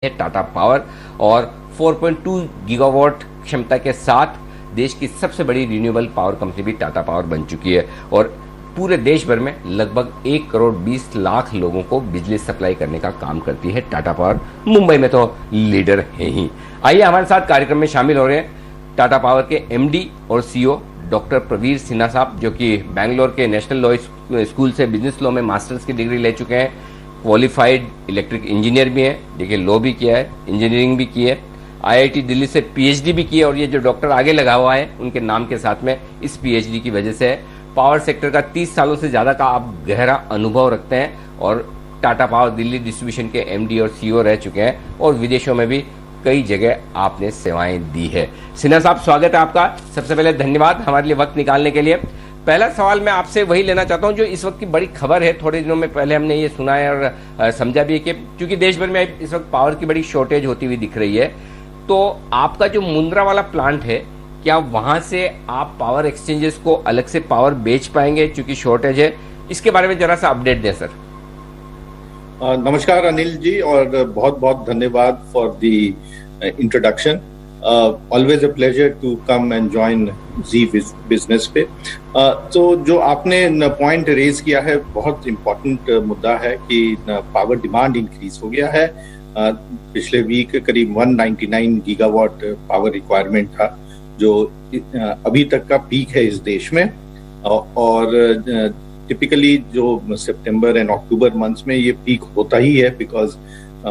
है टाटा पावर और 4.2 गीगावाट क्षमता के साथ देश की सबसे बड़ी रिन्यूएबल पावर कंपनी भी टाटा पावर बन चुकी है और पूरे देश भर में लगभग 1 करोड़ 20 लाख लोगों को बिजली सप्लाई करने का काम करती है टाटा पावर। मुंबई में तो लीडर है ही। आइए हमारे साथ कार्यक्रम में शामिल हो रहे हैं टाटा पावर के एमडी और सीईओ डॉक्टर प्रवीर सिन्हा साहब, जो कि बैंगलोर के नेशनल लॉ स्कूल से बिजनेस लॉ में मास्टर्स की डिग्री ले चुके हैं। क्वालिफाइड इलेक्ट्रिक इंजीनियर भी हैं, देखिए लॉ भी किया है, इंजीनियरिंग भी की है, आईआईटी दिल्ली से पीएचडी भी की है और ये जो डॉक्टर आगे लगा हुआ है उनके नाम के साथ में इस पीएचडी की वजह से पावर सेक्टर का 30 सालों से ज्यादा का आप गहरा अनुभव रखते हैं और टाटा पावर दिल्ली डिस्ट्रीब्यूशन के एमडी और सीईओ रह चुके हैं और विदेशों में भी कई जगह आपने सेवाएं दी है। सिन्हा साहब, स्वागत है आपका। सबसे पहले धन्यवाद हमारे लिए वक्त निकालने के लिए। पहला सवाल मैं आपसे वही लेना चाहता हूं जो इस वक्त की बड़ी खबर है। थोड़े दिनों में पहले हमने ये सुना है और समझा भी है कि क्योंकि देश भर में इस वक्त पावर की बड़ी शॉर्टेज होती हुई दिख रही है, तो आपका जो मुंद्रा वाला प्लांट है, क्या वहां से आप पावर एक्सचेंजेस को अलग से पावर बेच पाएंगे चूंकि शॉर्टेज है? इसके बारे में जरा सा अपडेट दें सर। नमस्कार अनिल जी, और बहुत बहुत धन्यवाद for the introduction. Always a pleasure to come and join Zee business पे। तो जो आपने पॉइंट रेज किया है, बहुत इम्पोर्टेंट मुद्दा है कि पावर डिमांड इंक्रीज हो गया है। पिछले वीक करीब 199 गीगावाट पावर रिक्वायरमेंट था, जो अभी तक का पीक है इस देश में। और टिपिकली जो सितंबर एंड अक्टूबर मंथ्स में ये पीक होता ही है, बिकॉज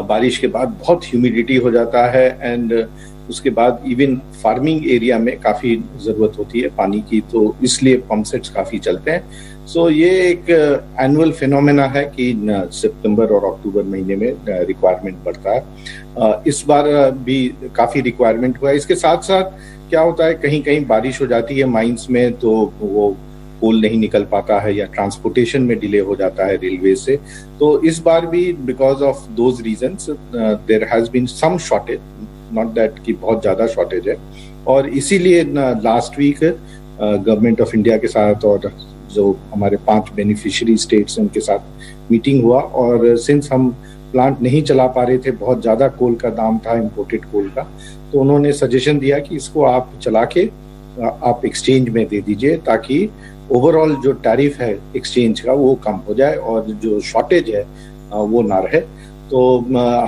बारिश के बाद बहुत ह्यूमिडिटी हो जाता है एंड उसके बाद इवन फार्मिंग एरिया में काफी जरूरत होती है पानी की, तो इसलिए पंप सेट्स काफी चलते हैं। सो ये एक एनुअल फिनोमेना है कि सितंबर और अक्टूबर महीने में रिक्वायरमेंट बढ़ता है। इस बार भी काफी रिक्वायरमेंट हुआ है। इसके साथ साथ क्या होता है, कहीं कहीं बारिश हो जाती है माइंस में, तो वो कोल नहीं निकल पाता है या ट्रांसपोर्टेशन में डिले हो जाता है रेलवे से। तो इस बार भी because of those reasons there has been some shortage, not that कि बहुत ज्यादा शॉर्टेज है। और इसीलिए last week government of India के साथ और जो हमारे 5 बेनिफिशियरी स्टेट्स हैं उनके साथ मीटिंग हुआ, और सिंस हम प्लांट नहीं चला पा रहे थे, बहुत ज्यादा कोल का दाम था, इम्पोर्टेड कोल का, तो उन्होंने सजेशन दिया कि इसको आप चला के आप एक्सचेंज में दे दीजिए, ताकि ओवरऑल जो टैरिफ है एक्सचेंज का वो कम हो जाए और जो शॉर्टेज है वो ना रहे। तो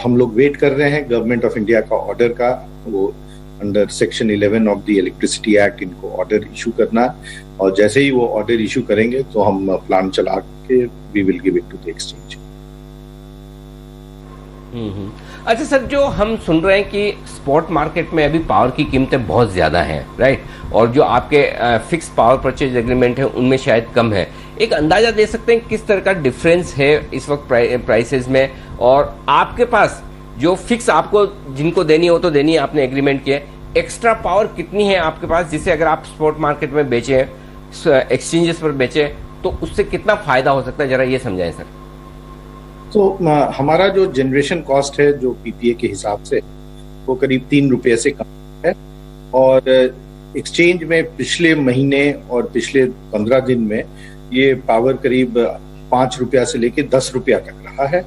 हम लोग वेट कर रहे हैं गवर्नमेंट ऑफ इंडिया का ऑर्डर का। वो under section 11 of the electricity act इनको ऑर्डर इशू करना है, और जैसे ही वो ऑर्डर इशू करेंगे तो हम प्लान चला के we will give it to the exchange. अच्छा सर, जो हम सुन रहे हैं कि स्पॉट मार्केट में अभी पावर की कीमतें बहुत ज्यादा हैं, राइट, और जो आपके फिक्स पावर परचेज एग्रीमेंट है उनमें शायद कम है। एक अंदाजा दे सकते हैं किस तरह का डिफरेंस है इस वक्त प्राइसेस में, और आपके पास जो फिक्स आपको जिनको देनी हो तो देनी है, आपने एग्रीमेंट किया, एक्स्ट्रा पावर कितनी है आपके पास, जिससे अगर आप स्पॉट मार्केट में बेचे, एक्सचेंजेस पर बेचे, तो उससे कितना फायदा हो सकता है, जरा ये समझाएं सर। तो हमारा जो जनरेशन कॉस्ट है जो पीपीए के हिसाब से वो करीब 3 रुपये से कम है, और एक्सचेंज में पिछले महीने और पिछले 15 दिन में ये पावर करीब 5 रुपया से लेके 10 रुपया तक रहा है,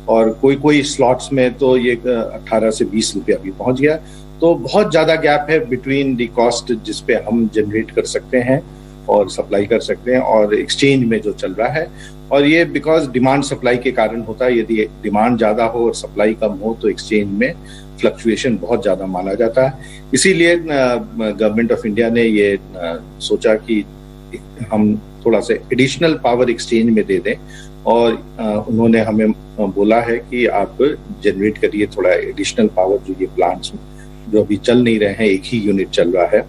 और कोई कोई स्लॉट्स में तो ये 18 से 20 रुपया भी पहुंच गया। तो बहुत ज्यादा गैप है बिटवीन द कॉस्ट जिसपे हम जनरेट कर सकते हैं और सप्लाई कर सकते हैं और एक्सचेंज में जो चल रहा है। और ये बिकॉज डिमांड सप्लाई के कारण होता है। यदि डिमांड ज्यादा हो और सप्लाई कम हो तो एक्सचेंज में फ्लक्चुएशन बहुत ज्यादा माना जाता है। इसीलिए गवर्नमेंट ऑफ इंडिया ने ये सोचा कि हम थोड़ा सा एडिशनल पावर एक्सचेंज में दे दें, और उन्होंने हमें बोला है कि आप जनरेट करिए थोड़ा एडिशनल पावर। जो ये प्लांट्स जो अभी चल नहीं रहे हैं, एक ही यूनिट चल रहा है,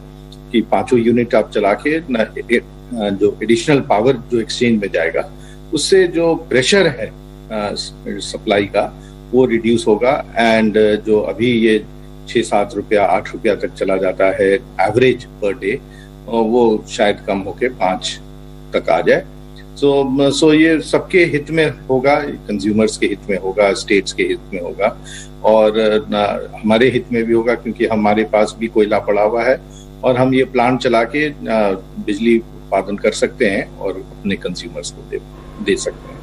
कि 5 यूनिट आप चला के जो एडिशनल पावर जो एक्सचेंज में जाएगा, उससे जो प्रेशर है सप्लाई का वो रिड्यूस होगा। एंड जो अभी ये 6-7 रुपया 8 रुपया तक चला जाता है एवरेज पर डे, वो शायद कम होके 5 तक आ जाए। सो ये सबके हित में होगा, कंज्यूमर्स के हित में होगा, स्टेट्स के हित में होगा, और हमारे हित में भी होगा, क्योंकि हमारे पास भी कोयला पड़ा हुआ है और हम ये प्लांट चला के बिजली उत्पादन कर सकते हैं और अपने कंज्यूमर्स को दे सकते हैं।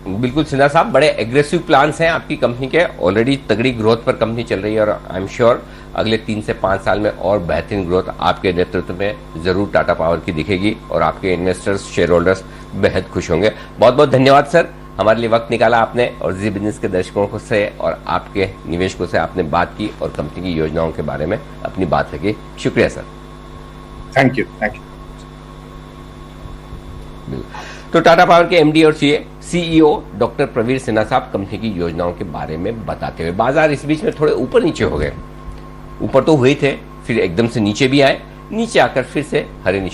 बिल्कुल सिन्हा साहब, बड़े एग्रेसिव प्लान्स हैं आपकी कंपनी के, ऑलरेडी तगड़ी ग्रोथ पर कंपनी चल रही है और आई एम श्योर अगले 3 से 5 साल में और बेहतरीन ग्रोथ आपके नेतृत्व में जरूर टाटा पावर की दिखेगी और आपके इन्वेस्टर्स, शेयर होल्डर्स बेहद खुश होंगे। बहुत बहुत धन्यवाद सर, हमारे लिए वक्त निकाला आपने और जी बिजनेस के दर्शकों को से और आपके निवेशकों से आपने बात की और कंपनी की योजनाओं के बारे में अपनी बात रखी। शुक्रिया सर। Thank you. तो टाटा पावर के एमडी और सीईओ डॉक्टर प्रवीर सिन्हा साहब कंपनी की योजनाओं के बारे में बताते हुए। बाजार इस बीच में थोड़े ऊपर नीचे हो गए, ऊपर तो हुए थे, फिर एकदम से नीचे भी आए, नीचे आकर फिर से हरे निशान